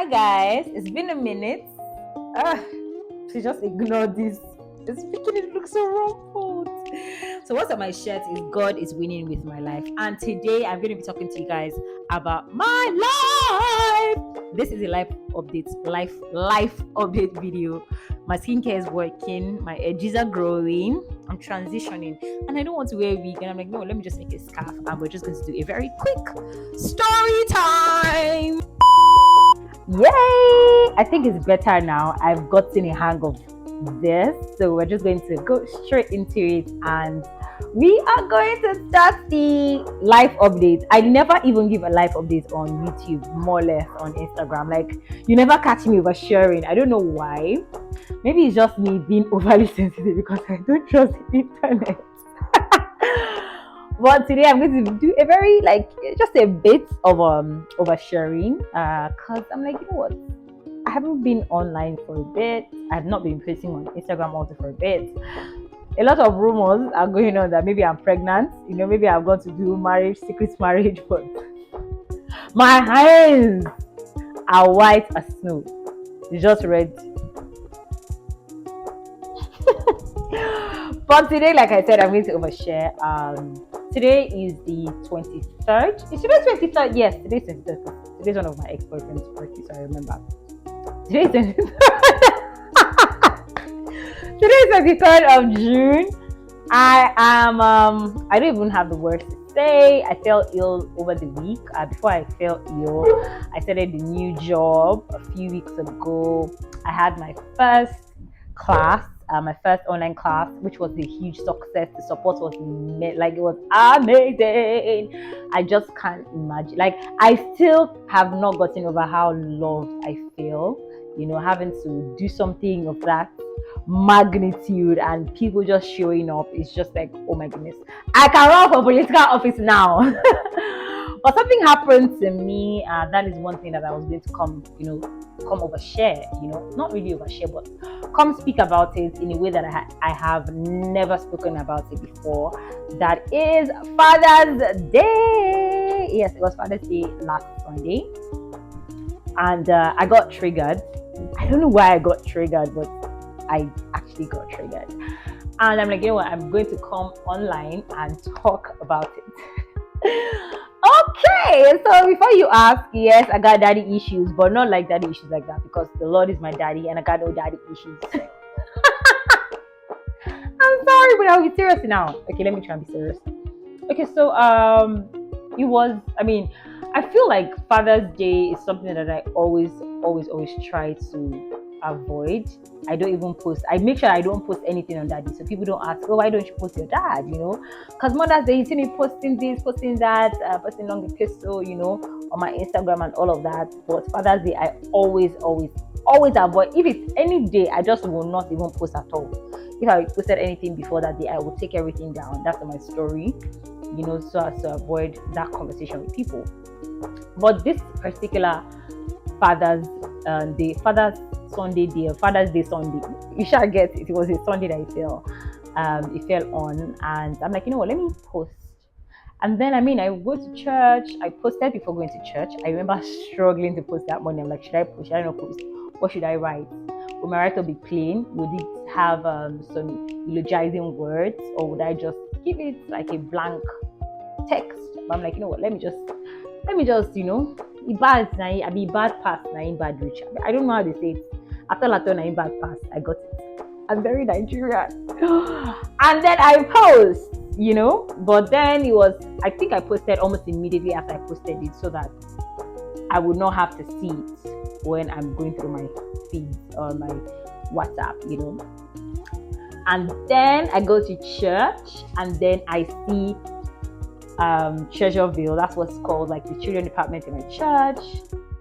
Hi guys, it's been a minute. Please just ignore this. It's making it look so rumpled. So what's on my shirt is God is winning with my life. And today I'm going to be talking to you guys about my life. This is a life update video. My skincare is working, my edges are growing, I'm transitioning, and I don't want to wear a wig. And I'm like, no, let me just make a scarf, and we're just going to do a very quick story time. Yay! I think it's better now. I've gotten a hang of this. So we're just going to go straight into it, and we are going to start the live update. I never even give a live update on YouTube, more or less on Instagram. Like, you never catch me oversharing. I don't know why. Maybe it's just me being overly sensitive because I don't trust the internet. But today I'm going to do a very just a bit of oversharing because I'm like, you know what, I haven't been online for a bit. I've not been posting on Instagram also for a bit. A lot of rumors are going on that maybe I'm pregnant, maybe I'm going to do secret marriage, but my hands are white as snow. Just red. But today, like I said, I'm going to overshare. Today is the 23rd. Is today 23rd? Yes, today's 23rd. Today's one of my ex-boyfriend's birthdays, so I remember. Today's 23rd. Today's 23rd of June. I don't even have the words to say. I felt ill over the week. Before I felt ill, I started a new job a few weeks ago. I had my first class, my first online class, which was a huge success. The support was it was amazing. I just can't imagine. I still have not gotten over how loved I feel, having to do something of that magnitude and people just showing up. It's just like, oh my goodness, I can run for political office now. But something happened to me. That is one thing that I was going to come overshare, not really overshare, but come speak about it in a way that I have never spoken about it before. That is Father's Day. Yes, it was Father's Day last Sunday. And I got triggered. I don't know why I got triggered, but I actually got triggered. And I'm like, you know what, I'm going to come online and talk about it. Okay, so before you ask, yes, I got daddy issues, but not like daddy issues like that, because the Lord is my daddy and I got no daddy issues. I'm sorry, but I'll be serious now. Okay, let me try and be serious. Okay, so I feel like Father's Day is something that I always try to avoid. I don't even post. I make sure I don't post anything on that day, so people don't ask, oh, why don't you post your dad? Because Mother's Day, you see me posting this, posting that, posting long epistle, on my Instagram and all of that. But Father's Day, I always avoid. If it's any day, I just will not even post at all. If I posted anything before that day, I will take everything down. That's my story, so as to avoid that conversation with people. But this particular Father's Day, Father's Sunday day, Father's Day Sunday, you shall get it. It was a Sunday that it fell on, and I'm like, you know what, let me post. And then I go to church. I posted before going to church. I remember struggling to post that morning. I'm like, should I post? Should I not post? What should I write? Would my writer be plain? Would it have some eulogizing words, or would I just give it like a blank text? But I'm like, you know what, let me just I be bad pass, bad reach. I don't know how they say it. After Latin, bad pass, I got it. I'm very Nigerian. And then I post, but then I think I posted almost immediately after I posted it, so that I would not have to see it when I'm going through my feeds or my WhatsApp, And then I go to church, and then I see Treasureville, that's what's called, like the children department in my church.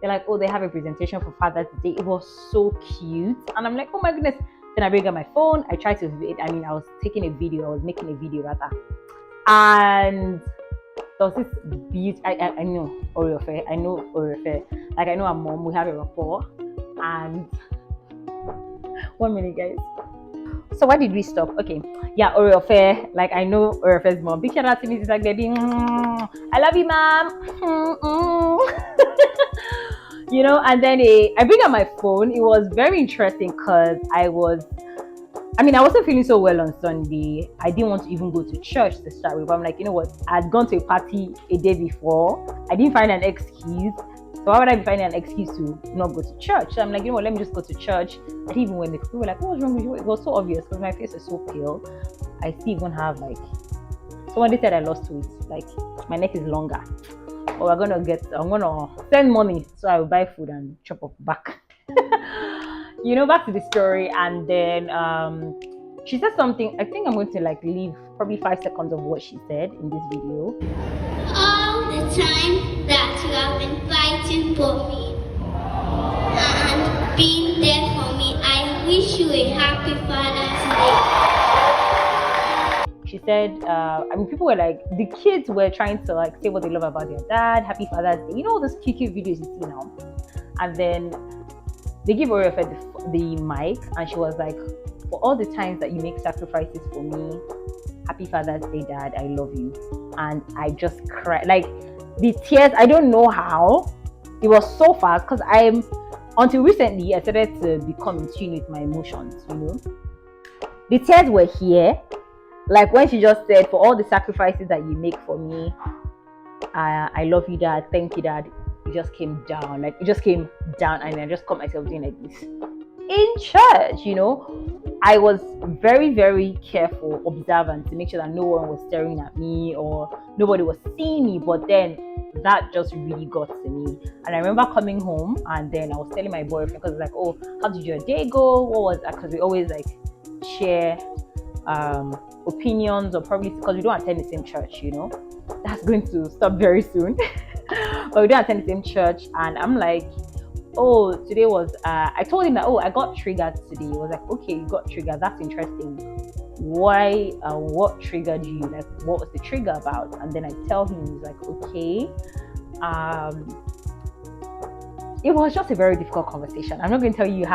They're like, oh, they have a presentation for Father's Day. It was so cute, and I'm like, oh my goodness. Then I bring up my phone. I try to I was taking a video. I was making a video rather, and there was this beauty. I know Oriofe. I know Oriofe. Like, I know her mom. We have a rapport. And 1 minute, guys. So why did we stop? Okay, yeah, Oriofe. Like, I know Oriofe's mom. Big shout out to Mrs. Like, baby, I love you, mom. And then I bring up my phone. It was very interesting because I wasn't feeling so well on Sunday. I didn't want to even go to church to start with. But I'm like, you know what? I'd gone to a party a day before. I didn't find an excuse. So why would I be finding an excuse to not go to church? So I'm like, you know what? Let me just go to church. And even when the people were like, what's wrong with you? It was so obvious because my face is so pale. I still even have somebody said I lost weight. Like my neck is longer. But I'm gonna send money so I will buy food and chop up back. Back to the story. And then she said something. I think I'm going to leave probably 5 seconds of what she said in this video. All the time that you have been fighting for me and being there for me, I wish you a happy Father's Day. She said, people were the kids were trying to say what they love about their dad, happy Father's Day. All those cute videos you see now. And then they give Orifed the mic, and she was like, for all the times that you make sacrifices for me, happy Father's Day, Dad, I love you. And I just cried. The tears, I don't know how. It was so fast because until recently, I started to become in tune with my emotions, The tears were here. When she just said, for all the sacrifices that you make for me, I love you, Dad. Thank you, Dad. It just came down. And I just caught myself doing like this. In church, I was very, very careful, observant to make sure that no one was staring at me or nobody was seeing me. But then that just really got to me. And I remember coming home and then I was telling my boyfriend, because it's oh, how did your day go? What was that? Because we always share opinions, or probably because we don't attend the same church, That's going to stop very soon. But we don't attend the same church. And I'm like, oh, today was I told him that, I got triggered today. He was like, okay, you got triggered, that's interesting. Why? What triggered you? What was the trigger about? And then I tell him. He's like, okay. It was just a very difficult conversation. I'm not going to tell you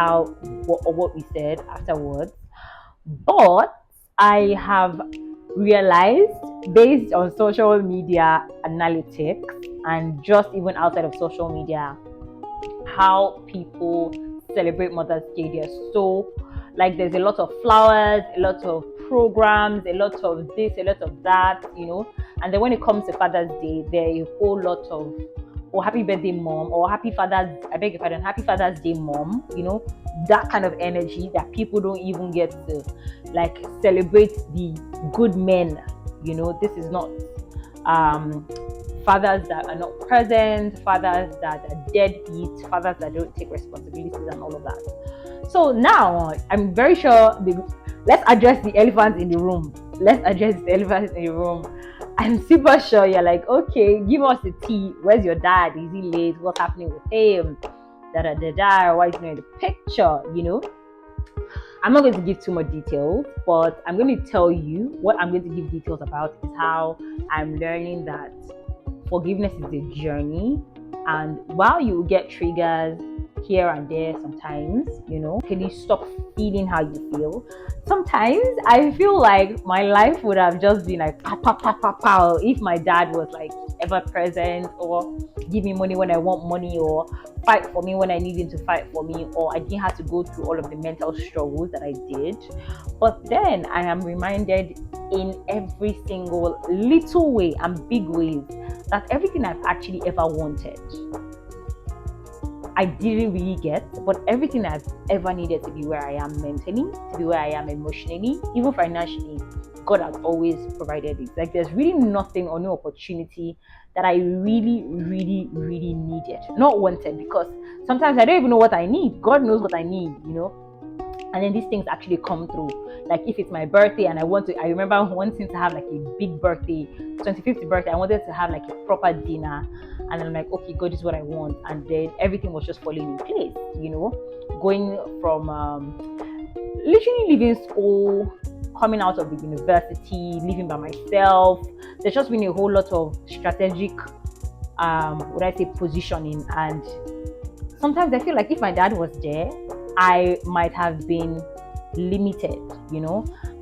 what we said afterwards, but I have realized, based on social media analytics and just even outside of social media, how people celebrate Mother's Day. They're so there's a lot of flowers, a lot of programs, a lot of this, a lot of that, and then when it comes to Father's Day, there are a whole lot of happy birthday, Mom, or happy Father's Day, Mom, that kind of energy that people don't even get to celebrate the good men. This is not fathers that are not present, fathers that are deadbeat, fathers that don't take responsibilities and all of that. So now I'm very sure let's address the elephant in the room. I'm super sure you're like, okay, give us the tea. Where's your dad? Is he late? What's happening with him? Why is he not in the picture? I'm not going to give too much details, but I'm going to tell you what I'm going to give details about is how I'm learning that forgiveness is a journey. And while you get triggers here and there sometimes, can you stop feeling how you feel? Sometimes I feel like my life would have just been pow, pow, pow, pow, pow, if my dad was ever present, or give me money when I want money, or fight for me when I need him to fight for me, or I didn't have to go through all of the mental struggles that I did. But then I am reminded in every single little way and big ways that everything I've actually ever wanted, I didn't really get, but everything I've ever needed to be where I am mentally, to be where I am emotionally, even financially, God has always provided it. There's really nothing or no opportunity that I really, really, really needed, not wanted, because sometimes I don't even know what I need. God knows what I need, and then these things actually come through. If it's my birthday and I remember wanting to have a big birthday, 25th birthday, I wanted to have a proper dinner, and I'm like, okay, God, this is what I want. And then everything was just falling in place, going from literally leaving school, coming out of the university, living by myself. There's just been a whole lot of strategic positioning. And sometimes I feel if my dad was there, I might have been limited,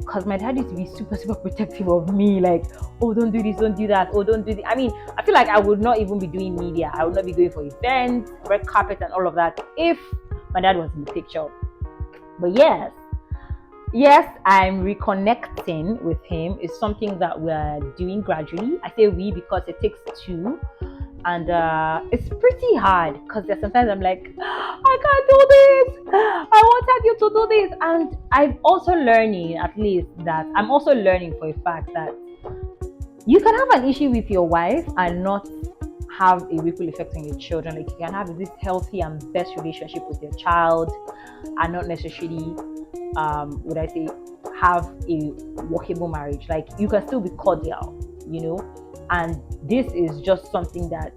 because my dad used to be super, super protective of me. Like, oh, don't do this, don't do that, oh, don't do this. I mean, I feel like I would not even be doing media. I would not be going for events, red carpet, and all of that if my dad was in the picture. But yes, I'm reconnecting with him. It's something that we're doing gradually. I say we because it takes two. And it's pretty hard because there's sometimes I'm like, I can't do this. I wanted you to do this. And I'm also learning, at least, that I'm also learning for a fact that you can have an issue with your wife and not have a ripple effect on your children. Like, you can have this healthy and best relationship with your child and not necessarily, would I say, have a workable marriage. Like, you can still be cordial, you know. And this is just something that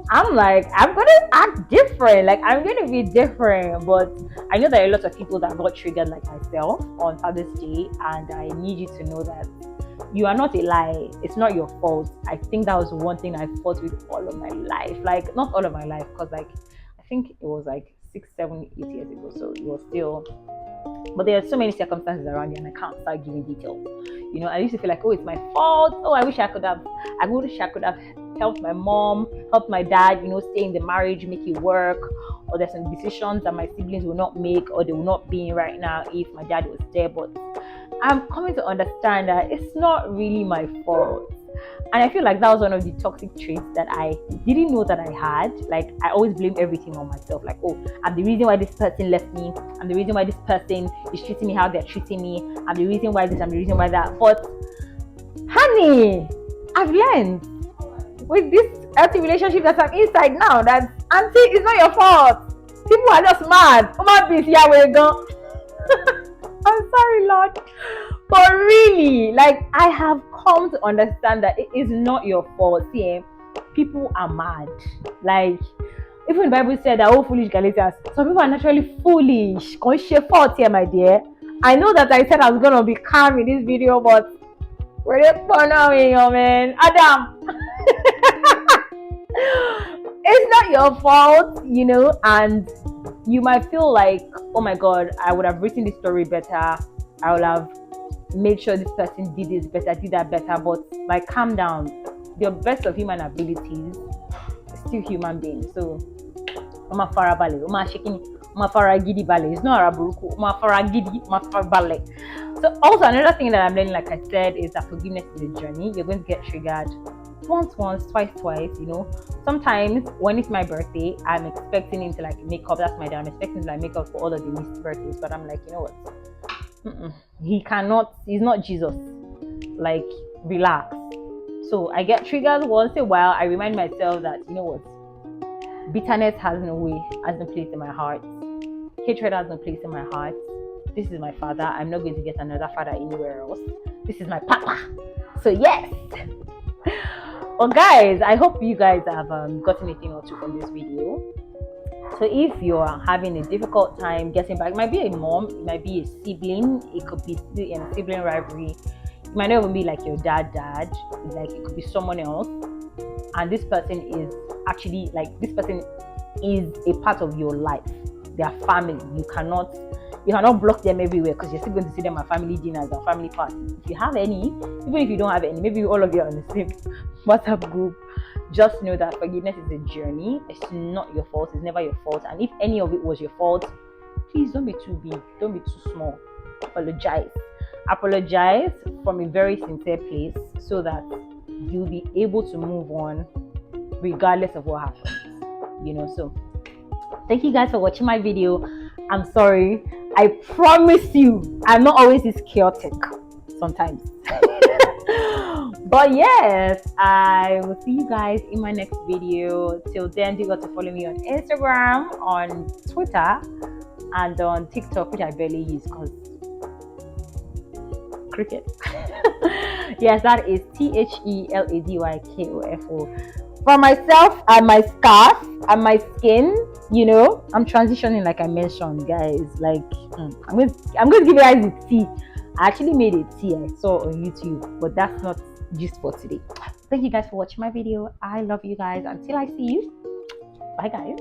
I'm like, I'm gonna act different. Like, I'm gonna be different. But I know there are a lot of people that got triggered like myself on Father's Day, and I need you to know that you are not a lie. It's not your fault. I think that was one thing I fought with all of my life. Like, not all of my life, because like I think it was like 6, 7, 8 years ago. So it was still, but there are so many circumstances around you, and I can't start giving details. You know, I used to feel like, oh, it's my fault. Oh, I wish I could have helped my mom, helped my dad, you know, stay in the marriage, make it work. Or there's some decisions that my siblings will not make, or they will not be in right now if my dad was there. But I'm coming to understand that it's not really my fault. And I feel like that was one of the toxic traits that I didn't know that I had. Like, I always blame everything on myself. Like, oh, I'm the reason why this person left me. I'm the reason why this person is treating me how they're treating me. I'm the reason why this, I'm the reason why that. But, honey, I've learned with this healthy relationship that I'm inside now that, auntie, it's not your fault. People are just mad. I'm sorry, Lord. But really, like, I have come to understand that it is not your fault. See, people are mad. Like, even the Bible said that, oh, foolish Galatians, some people are naturally foolish. Conscious fault here, my dear. I know that I said I was going to be calm in this video, but we're not man. Adam. It's not your fault, you know, and you might feel like, oh my God, I would have written this story better. I would have made sure this person did this better, did that better. But like, calm down. The best of human abilities is still human beings. So, Oma farabale, Oma shaking, Oma faragidi bale. It's not araburuku, Oma faragidi, Oma farabale. So also another thing that I'm learning, like I said, is that forgiveness is a journey. You're going to get triggered once, twice, you know. Sometimes when it's my birthday, I'm expecting him to like make up. That's my dad. I'm expecting to like make up for all of the missed birthdays. But I'm like, you know what? He cannot. He's not Jesus. Like, relax. So I get triggered once in a while. I remind myself that, you know what? Bitterness has no place in my heart. Hatred has no place in my heart. This is my father. I'm not going to get another father anywhere else. This is my papa. So yes. Well, guys, I hope you guys have gotten a thing or two from this video. So if you're having a difficult time getting back, it might be a mom, it might be a sibling, it could be a sibling rivalry. It might not even be like your dad. Like, it could be someone else. And this person is actually, like, this person is a part of your life. They are family. You cannot block them everywhere, because you're still going to see them at family dinners or family parties. If you have any, even if you don't have any, maybe all of you are on the same WhatsApp group, just know that forgiveness is a journey. It's not your fault. It's never your fault. And if any of it was your fault, please don't be too big. Don't be too small. Apologize from a very sincere place, so that you'll be able to move on regardless of what happens. You know, so thank you guys for watching my video. I'm sorry. I promise you, I'm not always this chaotic sometimes. But yes, I will see you guys in my next video. Till then, do got to follow me on Instagram, on Twitter, and on TikTok, which I barely use because cricket. Yes, that is THELADYKOFO. For myself and my scarf and my skin, you know, I'm transitioning, like I mentioned, guys. Like, I'm going to give you guys the tea. I actually made a tea I saw on YouTube, but that's not just for today. Thank you guys for watching my video. I love you guys. Until I see you, bye guys.